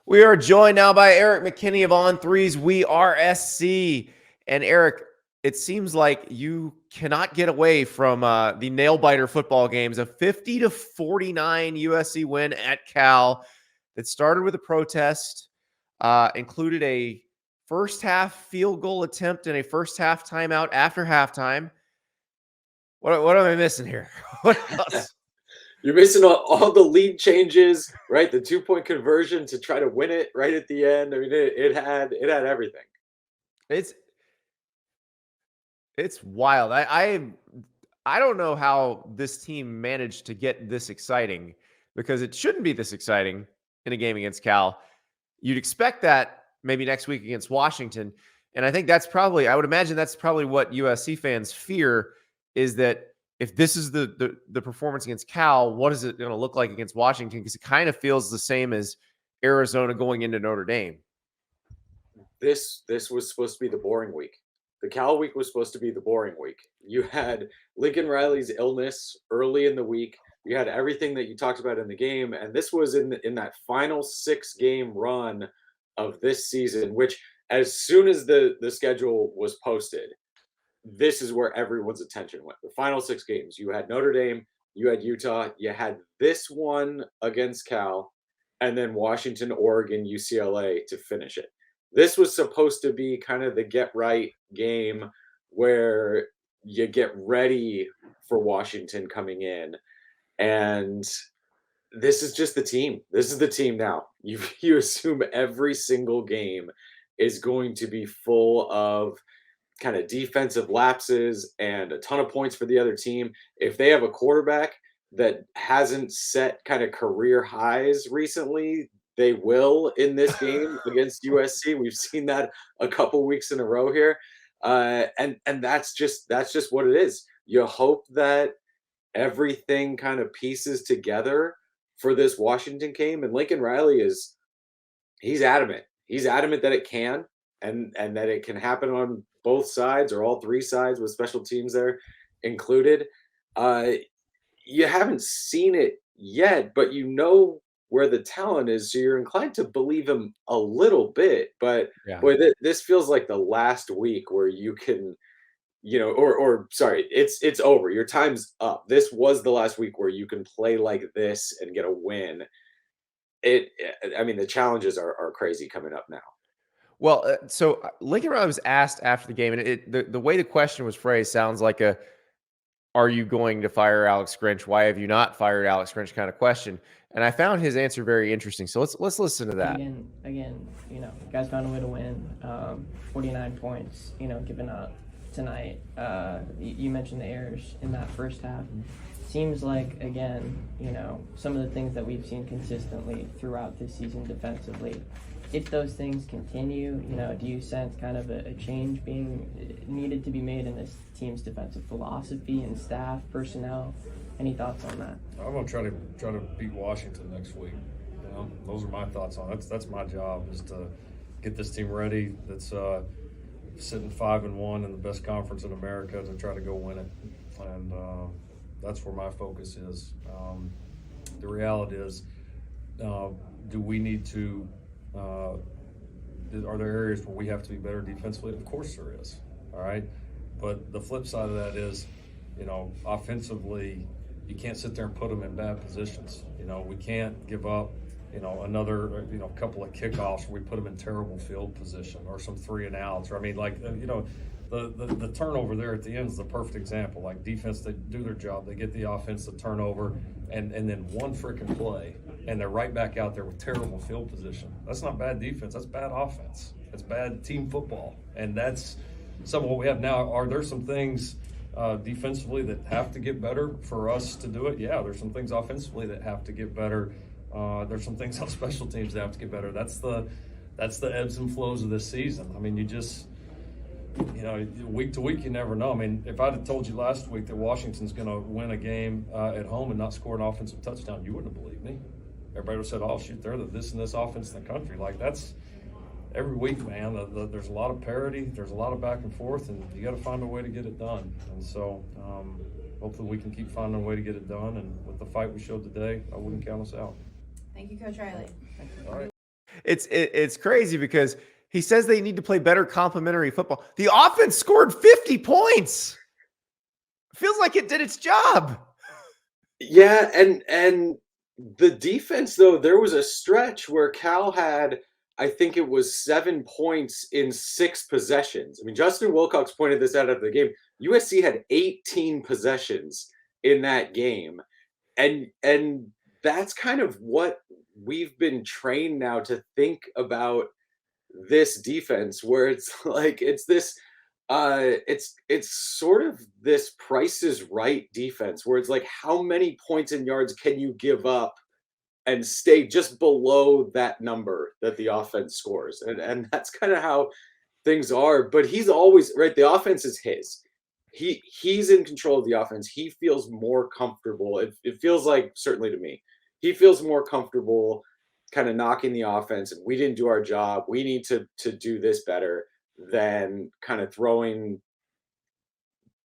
We are joined now by Erik McKinney of On3's WeAreSC. And Erik, it seems like you cannot get away from the nail-biter football games. A 50-49 USC win at Cal that started with a protest, included a first-half field goal attempt and a first-half timeout after halftime. What am I missing here? What else? You're missing all the lead changes, right? The 2-point conversion to try to win it right at the end. I mean, it had everything. It's wild. I don't know how this team managed to get this exciting, because it shouldn't be this exciting in a game against Cal. You'd expect that maybe next week against Washington. And I think I would imagine that's probably what USC fans fear, is that if this is the performance against Cal, what is it going to look like against Washington? Because it kind of feels the same as Arizona going into Notre Dame. This was supposed to be the boring week. The Cal week was supposed to be the boring week. You had Lincoln Riley's illness early in the week. You had everything that you talked about in the game, and this was in that final 6-game run of this season, which as soon as the schedule was posted, this is where everyone's attention went. The final 6 games. You had Notre Dame, you had Utah, you had this one against Cal, and then Washington, Oregon, UCLA to finish it. This was supposed to be kind of the get right game where you get ready for Washington coming in. And this is just the team. This is the team now. You assume every single game is going to be full of kind of defensive lapses and a ton of points for the other team. If they have a quarterback that hasn't set kind of career highs recently, they will in this game against USC. We've seen that a couple weeks in a row here. And that's just what it is. You hope that everything kind of pieces together for this Washington game. And Lincoln Riley he's adamant. He's adamant that it can, and that it can happen on both sides or all 3 sides with special teams there included. You haven't seen it yet, but you know where the talent is, so you're inclined to believe him a little bit. But Yeah. boy, this feels like the last week where you can, or sorry, it's over. Your time's up. This was the last week where you can play like this and get a win. I mean, the challenges are crazy coming up now. Well, so Lincoln Riley was asked after the game, and the way the question was phrased sounds like "Are you going to fire Alex Grinch? Why have you not fired Alex Grinch?" kind of question. And I found his answer very interesting. So let's listen to that. Again, you guys found a way to win. 49 points, given up tonight. You mentioned the errors in that first half. Seems like, again, some of the things that we've seen consistently throughout this season defensively. If those things continue, do you sense kind of a change being needed to be made in this team's defensive philosophy and staff, personnel? Any thoughts on that? I'm gonna try to beat Washington next week. Those are my thoughts on it. That's my job, is to get this team ready. That's sitting 5-1 in the best conference in America, to try to go win it, and that's where my focus is. The reality is, do we need to? Are there areas where we have to be better defensively? Of course there is. All right, but the flip side of that is, offensively, you can't sit there and put them in bad positions. We can't give up, another, couple of kickoffs where we put them in terrible field position, or some 3 and outs. Or I mean, like, the turnover there at the end is the perfect example. Like, defense, they do their job, they get the offense to turnover, and then one freaking play, and they're right back out there with terrible field position. That's not bad defense. That's bad offense. That's bad team football. And that's some of what we have now. Are there some things defensively that have to get better for us to do it? Yeah, there's some things offensively that have to get better. There's some things on special teams that have to get better. That's the ebbs and flows of this season. I mean, you just, week to week, you never know. I mean, if I'd have told you last week that Washington's going to win a game at home and not score an offensive touchdown, you wouldn't have believed me. Everybody would have said, "Oh, shoot, they're this and this offense in the country." Like, that's every week, man. There's a lot of parity. There's a lot of back and forth, and you got to find a way to get it done. And so hopefully we can keep finding a way to get it done. And with the fight we showed today, I wouldn't count us out. Thank you, Coach Riley. All right. it's crazy because he says they need to play better complementary football. The offense scored 50 points. Feels like it did its job. Yeah, and the defense, though, there was a stretch where Cal had, I think it was 7 points in 6 possessions. I mean, Justin Wilcox pointed this out after the game. USC had 18 possessions in that game. And that's kind of what we've been trained now to think about this defense, where it's like it's sort of this Price is Right defense where it's like, how many points and yards can you give up and stay just below that number that the offense scores? And that's kind of how things are. But he's always right. The offense is his. He's in control of the offense. He feels more comfortable. It feels like, certainly to me, he feels more comfortable kind of knocking the offense, and we didn't do our job, we need to do this better, than kind of throwing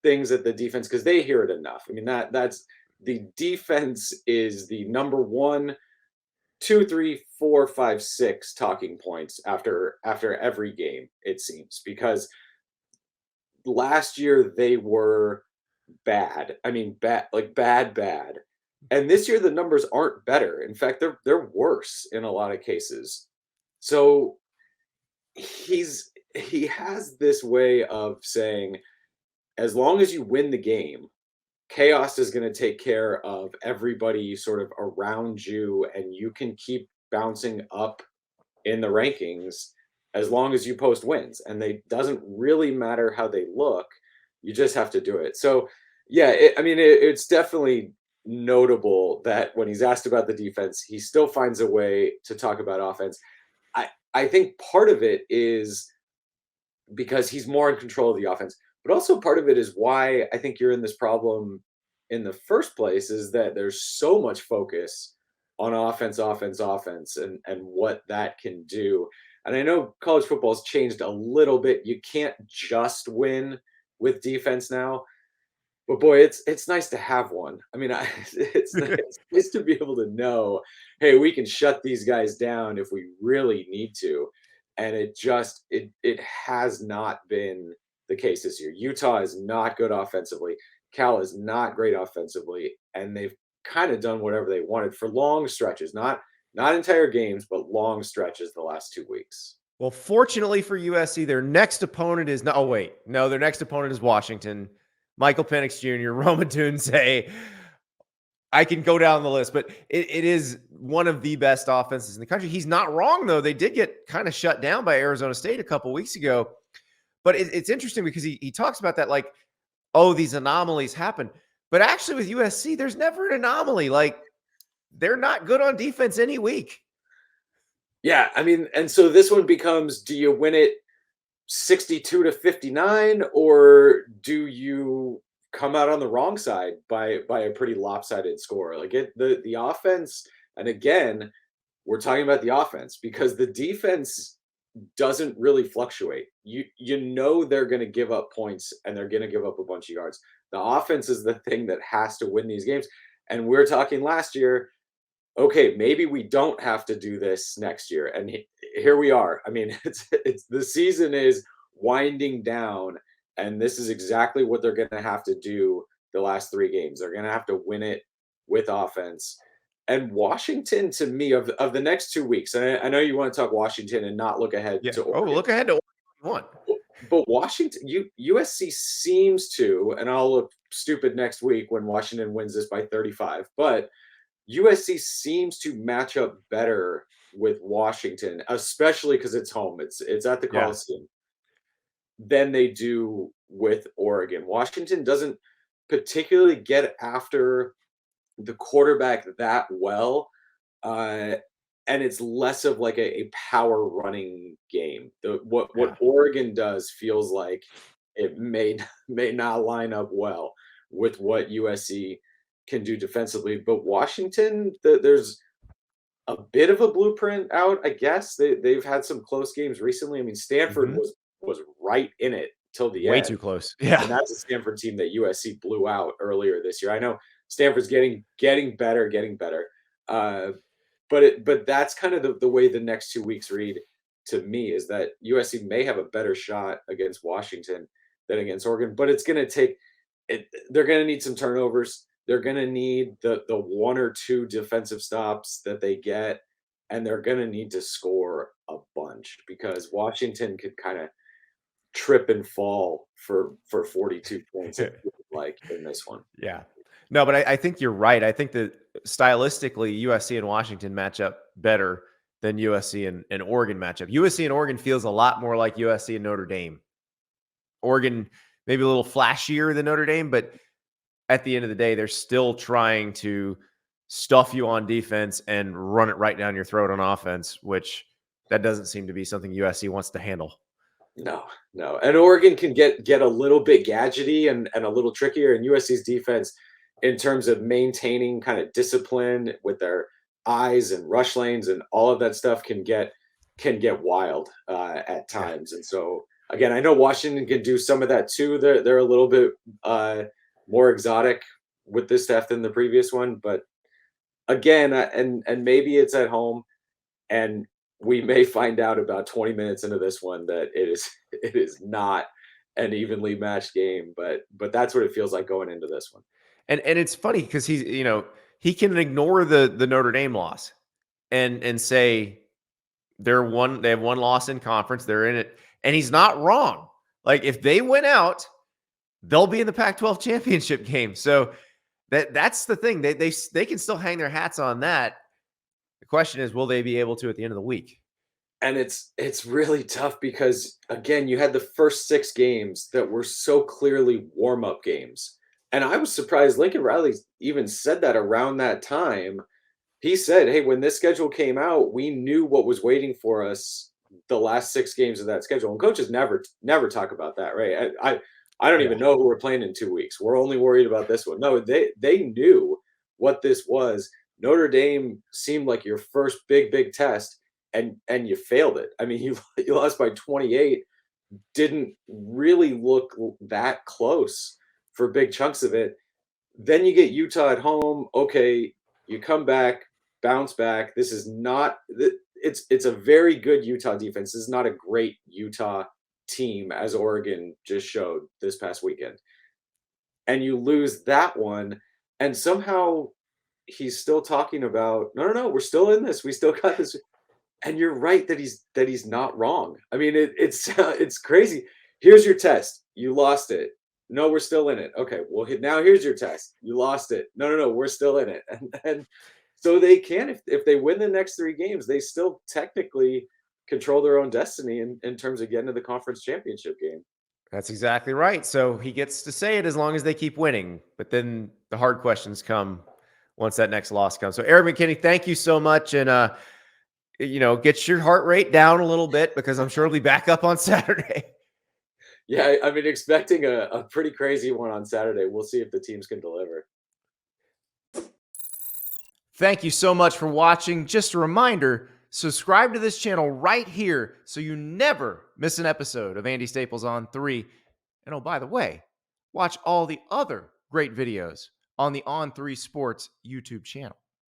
things at the defense because they hear it enough. I mean, that's the defense is the number 1, 2, 3, 4, 5, 6 talking points after every game, it seems, because last year they were bad. I mean, bad, like bad. And this year the numbers aren't better. In fact, they're worse in a lot of cases. So he has this way of saying, as long as you win the game, chaos is going to take care of everybody sort of around you, and you can keep bouncing up in the rankings as long as you post wins. And they doesn't really matter how they look. You just have to do it. So yeah, it's definitely notable that when he's asked about the defense, he still finds a way to talk about offense. I think part of it is because he's more in control of the offense, but also part of it is why I think you're in this problem in the first place, is that there's so much focus on offense, and what that can do. And I know college football has changed a little bit. You can't just win with defense now, but boy, it's nice to have one. I mean, it's nice to be able to know, hey, we can shut these guys down if we really need to. And it has not been the case this year. Utah is not good offensively. Cal is not great offensively, and they've kind of done whatever they wanted for long stretches, not entire games, but long stretches the last 2 weeks. Well, fortunately for USC, their next opponent is their next opponent is Washington. Michael Penix Jr., Roma Dunze. I can go down the list, but it is one of the best offenses in the country. He's not wrong, though. They did get kind of shut down by Arizona State a couple weeks ago. But it's interesting because he talks about that like, oh, these anomalies happen. But actually with USC, there's never an anomaly. Like, they're not good on defense any week. Yeah, I mean, and so this one becomes, do you win it 62-59, or do you come out on the wrong side by a pretty lopsided score? Like the offense, and again, we're talking about the offense because the defense doesn't really fluctuate. You know they're going to give up points and they're going to give up a bunch of yards. The offense is the thing that has to win these games. And we're talking last year, okay, maybe we don't have to do this next year. And here we are. I mean, it's the season is winding down, and this is exactly what they're going to have to do the last 3 games. They're going to have to win it with offense. And Washington, to me, of the next 2 weeks, and I know you want to talk Washington and not look ahead to Oregon. Oh, look ahead to Oregon. But Washington, USC seems to, and I'll look stupid next week when Washington wins this by 35, but USC seems to match up better with Washington, especially because it's home. It's at the Coliseum, than they do with Oregon. Washington doesn't particularly get after the quarterback that well, and it's less of like a power running game. What Oregon does feels like it may not line up well with what USC can do defensively. But Washington, there's a bit of a blueprint out, I guess. They've had some close games recently. I mean, Stanford was right in it till the end. Way too close. Yeah. And that's a Stanford team that USC blew out earlier this year. I know Stanford's getting better. But but that's kind of the way the next 2 weeks read to me, is that USC may have a better shot against Washington than against Oregon, but it's going to take it. They're going to need some turnovers. They're going to need the 1 or 2 defensive stops that they get, and they're going to need to score a bunch, because Washington could kind of trip and fall for 42 points like in this one. Yeah. No, but I think you're right. I think that stylistically, USC and Washington match up better than USC and Oregon matchup. USC and Oregon feels a lot more like USC and Notre Dame. Oregon maybe a little flashier than Notre Dame, but at the end of the day, they're still trying to stuff you on defense and run it right down your throat on offense, which that doesn't seem to be something USC wants to handle. No. And Oregon can get a little bit gadgety and a little trickier, and USC's defense, in terms of maintaining kind of discipline with their eyes and rush lanes and all of that stuff, can get wild at times. And so again, I know Washington can do some of that too. They're a little bit more exotic with this staff than the previous one, but again, and maybe it's at home, and we may find out about 20 minutes into this one that it is not an evenly matched game, but that's what it feels like going into this one. And it's funny because he can ignore the Notre Dame loss and say they have one loss in conference, they're in it, and he's not wrong. Like, if they win out, they'll be in the Pac-12 championship game. So that's the thing. They can still hang their hats on that. The question is, will they be able to at the end of the week? And it's really tough because, again, you had the first 6 games that were so clearly warm-up games. And I was surprised Lincoln Riley even said that around that time. He said, hey, when this schedule came out, we knew what was waiting for us the last 6 games of that schedule. And coaches never talk about that, right? I don't even know who we're playing in 2 weeks. We're only worried about this one. No, they knew what this was. Notre Dame seemed like your first big test, and you failed it. I mean, you lost by 28, didn't really look that close for big chunks of it. Then you get Utah at home. Okay, you come back, bounce back. This is not it's a very good Utah defense. This is not a great Utah team, as Oregon just showed this past weekend. And you lose that one, and somehow he's still talking about no, we're still in this. We still got this. And you're right that he's not wrong. I mean, it's crazy. Here's your test. You lost it. No, we're still in it. Okay, well, now here's your test. You lost it. No, we're still in it. And so they can, if they win the next 3 games, they still technically control their own destiny in terms of getting to the conference championship game. That's exactly right. So he gets to say it as long as they keep winning. But then the hard questions come once that next loss comes. So Erik McKinney, thank you so much. And, get your heart rate down a little bit, because I'm sure it'll be back up on Saturday. Yeah, I mean, expecting a pretty crazy one on Saturday. We'll see if the teams can deliver. Thank you so much for watching. Just a reminder, subscribe to this channel right here so you never miss an episode of Andy Staples On 3. And oh, by the way, watch all the other great videos on the On3 Sports YouTube channel.